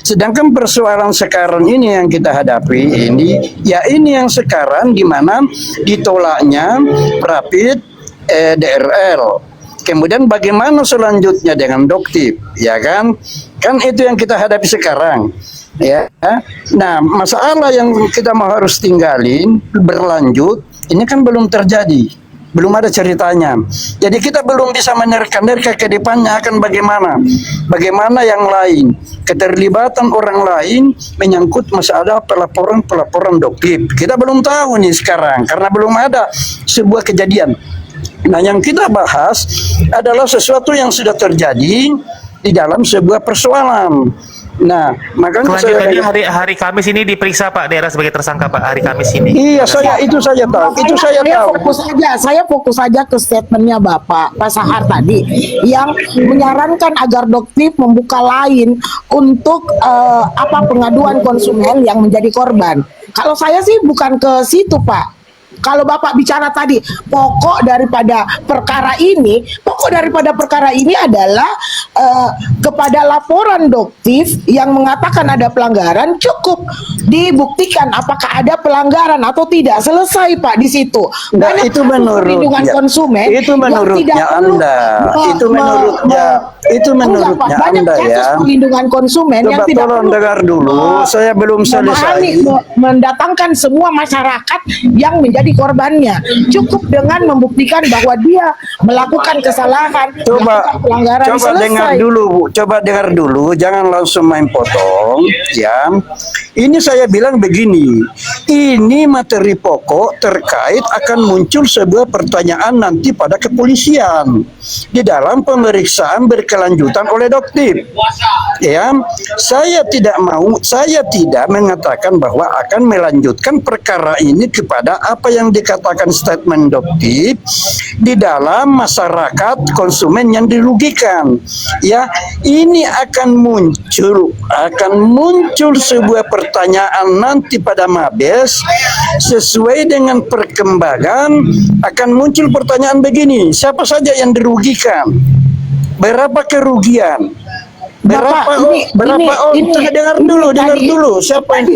Sedangkan persoalan sekarang ini yang kita hadapi ini, ya ini yang sekarang di mana ditolaknya Rapid DRL. Kemudian bagaimana selanjutnya dengan Doktip, ya kan? Kan itu yang kita hadapi sekarang. Ya. Nah, masalah yang kita mau harus tinggalin berlanjut ini kan belum terjadi. Belum ada ceritanya. Jadi kita belum bisa menerka-nerka ke depannya akan bagaimana. Bagaimana yang lain. Keterlibatan orang lain menyangkut masalah pelaporan Doktip. Kita belum tahu nih sekarang. Karena belum ada sebuah kejadian. Nah yang kita bahas adalah sesuatu yang sudah terjadi di dalam sebuah persoalan. Nah, makanya kelanjutannya hari Kamis ini diperiksa Pak daerah sebagai tersangka Pak hari Kamis ini. Iya, itu saya tahu. Saya fokus saja ke statementnya Pak Sahar tadi yang menyarankan agar Doktip membuka lain untuk pengaduan konsumen yang menjadi korban. Kalau saya sih bukan ke situ Pak. Kalau Bapak bicara tadi pokok daripada perkara ini adalah kepada laporan Doktif yang mengatakan ada pelanggaran, cukup dibuktikan apakah ada pelanggaran atau tidak. Selesai Pak di situ. Nah, Banyak itu kasus menurut perlindungan konsumen itu yang menurutnya tidak perlu Anda. Itu menurutnya Enggak, Pak. Banyak Anda kasus ya. perlindungan konsumen yang Coba tidak tolong perlu dengar dulu, saya belum selesai. mendatangkan semua masyarakat yang menjadi korbannya. Cukup dengan membuktikan bahwa dia melakukan kesalahan, Coba melakukan pelanggaran, coba selesai. dengar dulu, Bu. Coba dengar dulu, jangan langsung main potong, ya. Ini saya bilang begini, ini materi pokok terkait akan muncul sebuah pertanyaan nanti pada kepolisian di dalam pemeriksaan berkelanjutan oleh Doktif. Ya, saya tidak mengatakan bahwa akan melanjutkan perkara ini kepada apa yang dikatakan statement Doktif di dalam masyarakat konsumen yang dirugikan. Ya, ini akan muncul sebuah pertanyaan nanti pada Mabes sesuai dengan perkembangan akan muncul pertanyaan begini, siapa saja yang dirugikan? Berapa kerugian? Dengar dulu siapa yang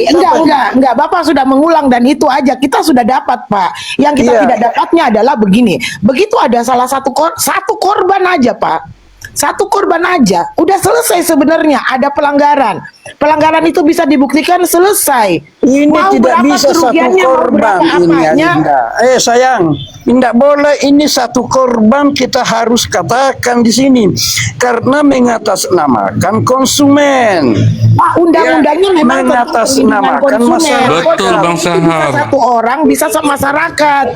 Enggak, Bapak sudah mengulang dan itu aja kita sudah dapat, Pak. Yang kita tidak dapatnya adalah begini. Begitu ada salah satu korban aja, Pak. Satu korban aja udah selesai sebenarnya, ada pelanggaran. Pelanggaran itu bisa dibuktikan, selesai. Ini Mau tidak berapa bisa satu kerugiannya, mau korban berapa ini, apanya. Adinda. Sayang, tidak boleh ini satu korban kita harus katakan di sini karena mengatasnamakan konsumen. Pak, undang-undangnya memang mengatasnamakan masyarakat. Betul, Bang Bisa Sahar. satu orang, bisa masyarakat.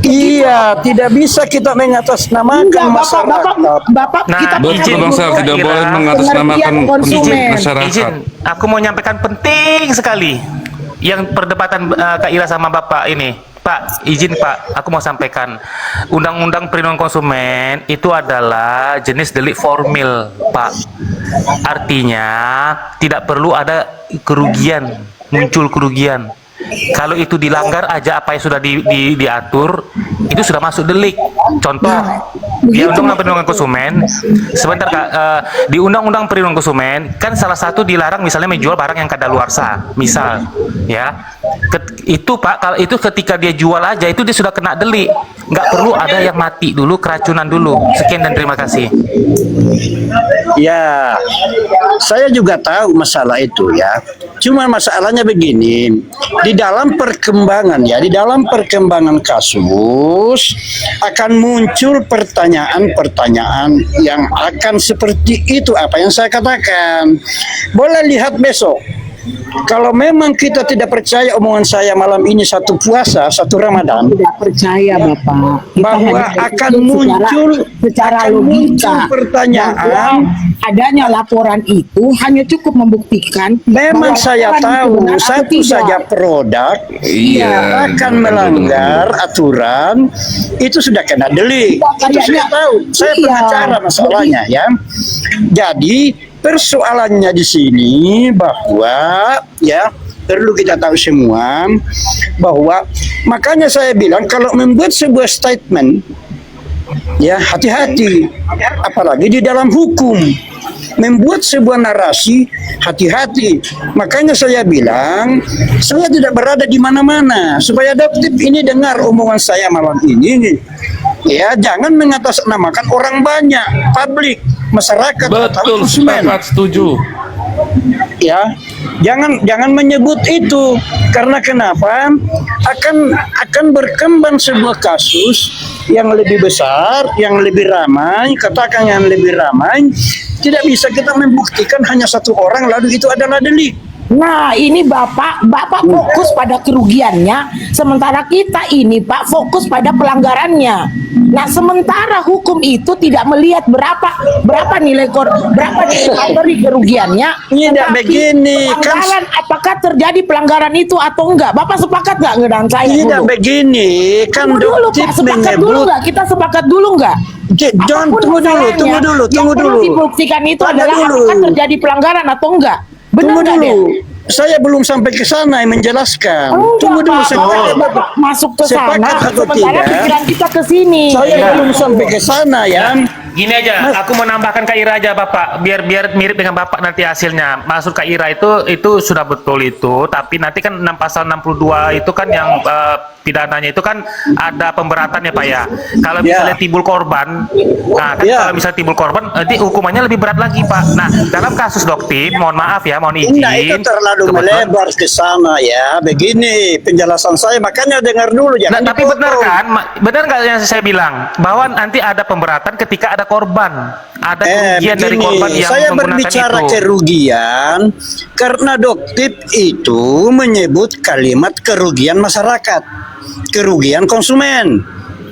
Iya, tidak bisa kita mengatasnamakan Enggak, masyarakat. Bapak Nah, kita Betul, Bang Sahar, tidak Kira- boleh mengatasnamakan pengertian konsumen. masyarakat. Izin, aku mau nyampaikan penting sekali yang perdebatan Kak Ira sama Bapak ini. Pak, izin Pak, aku mau sampaikan. Undang-undang perlindungan konsumen itu adalah jenis delik formil, Pak. Artinya tidak perlu ada kerugian, muncul kerugian. Kalau itu dilanggar aja apa yang sudah diatur, itu sudah masuk delik. Contoh, di Undang-Undang Perlindungan Konsumen, sebentar Kak, di Undang-Undang Perlindungan Konsumen kan salah satu dilarang misalnya menjual barang yang kadaluarsa, misal, ya. Itu Pak, kalau itu ketika dia jual aja itu dia sudah kena delik. Nggak perlu ada yang mati dulu, keracunan dulu. Sekian dan terima kasih. Ya, saya juga tahu masalah itu ya. Cuma masalahnya begini, di dalam perkembangan kasus akan muncul pertanyaan-pertanyaan yang akan seperti itu apa yang saya katakan. Boleh lihat besok. Kalau memang kita tidak percaya omongan saya malam ini satu puasa, satu Ramadan, Tidak percaya Bapak. Kita bahwa hanya akan berpikir muncul secara akan logika. muncul pertanyaan. Bahwa adanya laporan itu hanya cukup membuktikan Memang bahwa saya laporan itu tahu benar atau satu tidak. saja produk akan melanggar aturan itu sudah kena delik. Itu saya tahu. Saya Iya. pengacara masalahnya ya. Jadi persoalannya di sini bahwa ya perlu kita tahu semua bahwa makanya saya bilang kalau membuat sebuah statement ya hati-hati apalagi di dalam hukum membuat sebuah narasi hati-hati. Makanya saya bilang saya tidak berada di mana-mana supaya Doktif ini dengar omongan saya malam ini. Ya, jangan mengatasnamakan orang banyak, publik, masyarakat atau Betul, konsumen. sepakat, setuju. Ya, jangan menyebut itu karena kenapa akan berkembang sebuah kasus yang lebih besar, yang lebih ramai, katakan yang lebih ramai. Tidak bisa kita membuktikan hanya satu orang lalu itu adalah delik. Nah, ini Bapak fokus pada kerugiannya, sementara kita ini Pak fokus pada pelanggarannya. Nah, sementara hukum itu tidak melihat berapa nilai materi kerugiannya. Tidak tetapi begini, kan pelanggaran, apakah terjadi pelanggaran itu atau enggak? Bapak sepakat nggak dengan saya tidak dulu? begini, kan Tunggu dulu Doktif Pak, sepakat dulu menyebut nggak? Kita sepakat dulu nggak? John, Apapun tunggu masalahnya, dulu. Yang perlu dibuktikan itu Tunggu adalah dulu. apakah terjadi pelanggaran atau enggak. Benar Tunggu nggak, dulu. Den? Saya belum sampai ke sana yang menjelaskan. Tunggu dulu Bapak, Bapak masuk ke sana, Sepakat atau sementara tidak? pikiran kita ke sini. Saya belum sampai ke sana ya. Gini aja, aku mau nambahkan Kak Ira aja Bapak, biar mirip dengan Bapak nanti hasilnya. Maksud Kak Ira itu sudah betul itu, tapi nanti kan pasal 62 itu kan yang pidananya itu kan ada pemberatan ya Pak ya. Kalau misalnya timbul korban, nah kan kalau misalnya timbul korban, nanti hukumannya lebih berat lagi Pak. Nah dalam kasus Doktip, mohon maaf ya, mohon izin. Enggak, itu terlalu melebar ke sana ya. Begini penjelasan saya, makanya dengar dulu Nah, jangan tapi dipotong. benar kan? Benar nggak yang saya bilang bahwa nanti ada pemberatan ketika ada korban, ada kerugian dari begini, korban yang saya menggunakan berbicara itu. kerugian karena Doktip itu menyebut kalimat kerugian masyarakat, kerugian konsumen.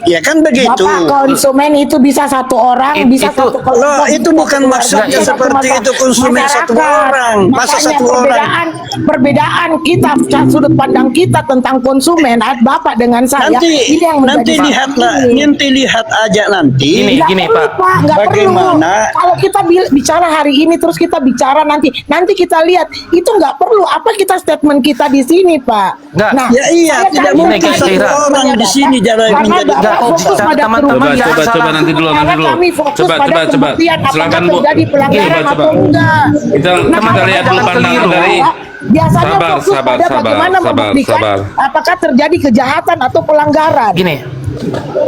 Ya kan begitu. Bapak, konsumen itu bisa satu orang, bisa satu Loh, kelompok, itu bisa bukan satu maksudnya keluarga, bisa seperti satu itu, konsumen satu masyarakat. orang. Masa Makanya satu orang? perbedaan kita, sudut pandang kita tentang konsumen, Bapak dengan saya, Nanti ini yang nanti menjadi lihatlah, ini. nanti lihat aja nanti. Gini, Nggak perlu, Pak. Pak, nggak Bagaimana? perlu. Kalau kita bicara hari ini terus kita bicara nanti kita lihat itu nggak perlu. Apa kita statement kita di sini, Pak? Nggak. Ya iya, saya tidak kan mungkin Kak satu Ira. orang di sini jalan Karena menjadi Bapak fokus pada teman-teman kerugian. yang Coba nanti dulu. Karena kami fokus Coba. pada pembuktian Silakan apakah Bu. terjadi pelanggaran Coba. atau enggak. Kita kalau lihat jangan dulu pandangan keliru, dari biasanya Sabar, fokus sabar, pada sabar, bagaimana sabar, membuktikan sabar. apakah terjadi kejahatan atau pelanggaran. Gini,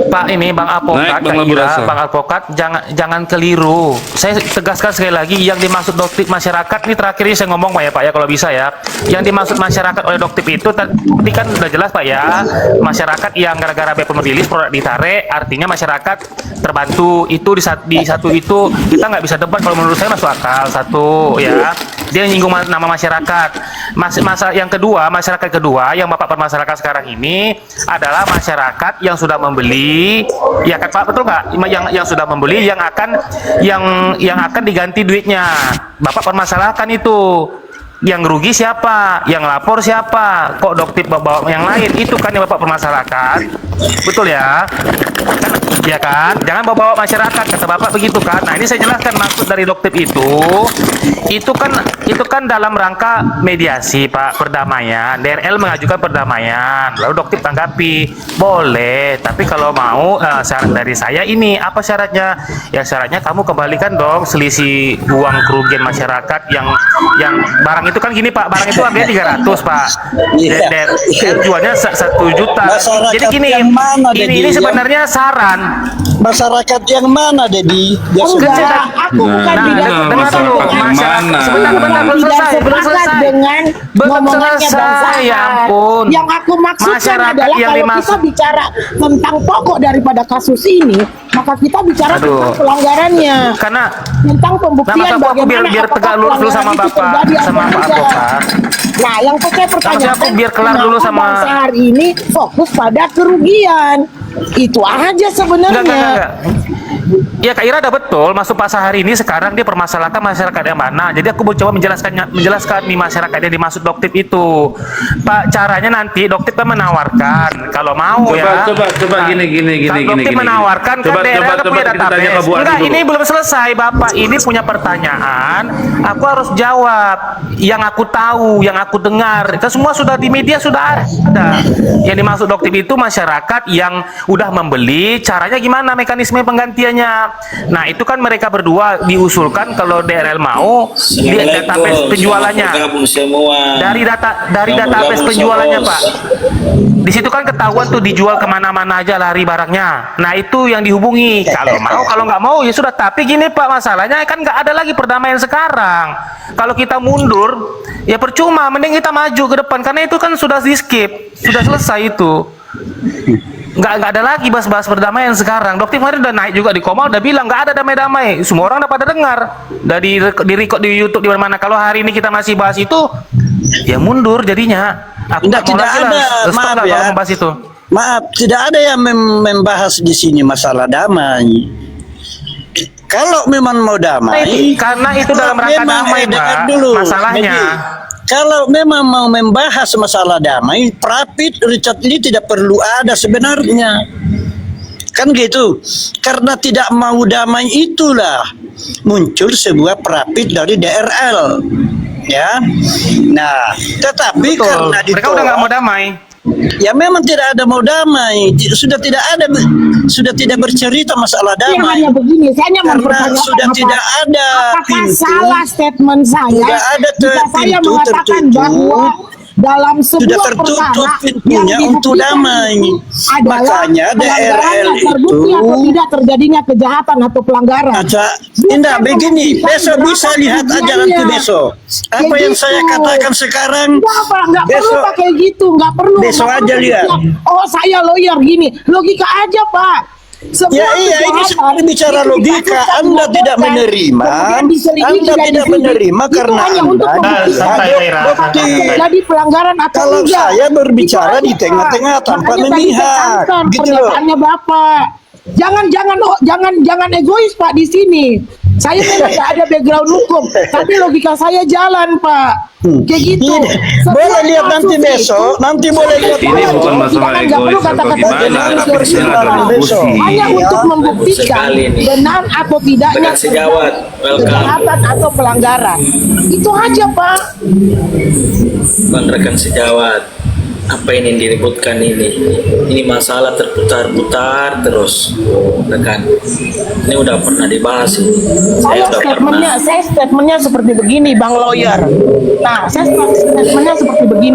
Pak ini Bang Advokat, Naik, Bang Kak Ira, Laburasa. Bang Advokat, jangan keliru. Saya tegaskan sekali lagi, yang dimaksud Doktip masyarakat ini terakhir ini saya ngomong Pak ya Pak ya kalau bisa ya. Yang dimaksud masyarakat oleh Doktip itu tadi kan udah jelas Pak ya, masyarakat yang gara-gara BPOM rilis produk ditarik, artinya masyarakat terbantu. Itu di satu itu kita nggak bisa debat, kalau menurut saya masuk akal satu ya. Dia nyinggung nama masyarakat. Masa yang kedua, masyarakat kedua yang Bapak permasalahkan sekarang ini adalah masyarakat yang sudah membeli, ya kan Pak, betul nggak? Yang sudah membeli, yang akan diganti duitnya. Bapak permasalahkan itu. Yang rugi siapa? Yang lapor siapa? Kok Doktip bawa yang lain? Itu kan yang Bapak permasalahkan. Betul ya? Ya kan? Jangan bawa masyarakat, kata Bapak begitu kan? Nah, ini saya jelaskan maksud dari Doktip itu kan dalam rangka mediasi Pak, perdamaian. DRL mengajukan perdamaian, lalu Doktip tanggapi, boleh, tapi kalau mau syarat dari saya ini, apa syaratnya? Ya syaratnya kamu kembalikan dong selisih uang kerugian masyarakat yang barang itu kan gini Pak, barang itu harganya 300 Pak. Iya. DRL jualnya 1 juta. Masyarakat Jadi gini, yang mana, ini Dedi? sebenarnya saran. Masyarakat yang mana, Dedi? Ya sudah. Enggak, aku bukan Nah, tidak nah, dengar dulu, masyarakat yang masyarakat. mana? Sebentar, belum selesai, belum sepakat selesai. dengan Belum ngomongannya Bang selesai, Zahar. ya ampun. Yang aku maksudkan Masyarakat adalah yang kalau kita dimaksud- bicara tentang pokok daripada kasus ini, maka kita bicara Aduh. tentang pelanggarannya, Karena tentang pembuktian Nah, maksud aku biar bagaimana tegas apakah dulu sama pelanggaran itu Bapak, terjadi atau sama Pak tidak. Advokat. Nah, yang saya pertanyakan, aku biar kelar dulu kenapa sama- Bang Zahar ini fokus pada kerugian. Itu aja sebenarnya. enggak. Ya Kak Ira ada betul, masuk Pak Sahari ini sekarang dia permasalahkan masyarakat yang mana. Jadi aku mencoba menjelaskan nih masyarakat yang dimaksud Doktip itu. Pak, caranya nanti Doktip kan menawarkan kalau mau Coba Nah, gini. kalau Doktip menawarkan kan daerah kan punya kita tanya ke database. Bu Adi Enggak, dulu. ini belum selesai Bapak. Ini punya pertanyaan, aku harus jawab. Yang aku tahu, yang aku dengar, itu semua sudah di media sudah ada. Yang dimaksud Doktip itu masyarakat yang udah membeli, caranya gimana mekanisme penggantiannya. Nah, itu kan mereka berdua diusulkan kalau DRL mau lihat database penjualannya. Dari database penjualannya, Pak. Di situ kan ketahuan tuh dijual kemana-mana aja lari barangnya. Nah, itu yang dihubungi. Kalau mau, kalau nggak mau ya sudah. Tapi gini Pak, masalahnya kan nggak ada lagi perdamaian sekarang. Kalau kita mundur, ya percuma. Mending kita maju ke depan karena itu kan sudah di skip, sudah selesai itu. Nggak ada lagi bahas-bahas perdamaian sekarang. Doktip kemarin udah naik juga di Komal, udah bilang nggak ada damai-damai. Semua orang udah pada dengar. Udah di record di YouTube di mana-mana. Kalau hari ini kita masih bahas itu, ya mundur jadinya. Aku Tidak, nggak mau tidak lagi lah. ada. Stop Maaf lah ya. kalau membahas itu. Maaf, tidak ada yang membahas di sini masalah damai. Kalau memang mau damai, Karena itu dalam rangka memang damai, dengar Pak. dulu. Masalahnya. Jadi, kalau memang mau membahas masalah damai, Prapit Richard Lee tidak perlu ada sebenarnya. Kan gitu. Karena tidak mau damai itulah muncul sebuah Prapit dari DRL. Ya. Nah, tetapi Betul. karena Mereka udah nggak mau damai. ya memang tidak ada mau damai, sudah tidak ada sudah tidak bercerita masalah Yang damai. hanya begini, saya hanya Karena mempertanyakan sudah tidak ada apakah pintu, salah statement saya tidak ada jika saya pintu mengatakan tertutup, bahwa dalam sudah sebuah tertutup perkara pintunya yang untuk dibuktikan damai. adalah Makanya pelanggaran DRL yang terbukti itu atau tidak terjadinya kejahatan atau pelanggaran. Aja, Bukan Indah begini, membuktikan besok bisa berapa lihat aja kerugiannya. nanti besok. Apa yang saya gitu. katakan sekarang, Enggak, Pak, nggak perlu besok pakai gitu, nggak perlu. besok nggak aja perlu lihat. begitu. Oh, saya lawyer gini, logika aja, Pak. Semua Ya iya, ini kejahatan seperti bicara itu logika. dikasuskan, Anda tidak dilaporkan, menerima, kemudian diselidiki Anda dan tidak disidik. menerima Itu karena hanya untuk Anda membuktikan santai, Taira, apakah santai. terjadi pelanggaran atau Kalau enggak. saya berbicara Itu aja, di Pak. tengah-tengah tanpa Makanya tadi saya memihak, tantang gitu loh. pernyataannya Bapak. Jangan egois, Pak, di sini. Saya memang nggak ada background hukum, tapi logika saya jalan, Pak. Kayak gitu. Ini, Setiap boleh lihat kasus nanti itu, besok, nanti boleh lihat Ini besok. bukan masalah Jangan, nggak perlu egois atau kata-kata gimana, egois, tapi di sini ada besok. diskusi. hanya untuk membuktikan sekali nih. benar atau tidaknya Rekan sejawat, welcome. kejahatan atau pelanggaran. Itu aja, Pak. Bang rekan sejawat, apa ini yang diributkan ini masalah terputar-putar terus, rekan. Ini udah pernah dibahas ini. Saya udah pernah. Saya statementnya seperti begini, Bang Lawyer. Nah, saya statementnya seperti begini.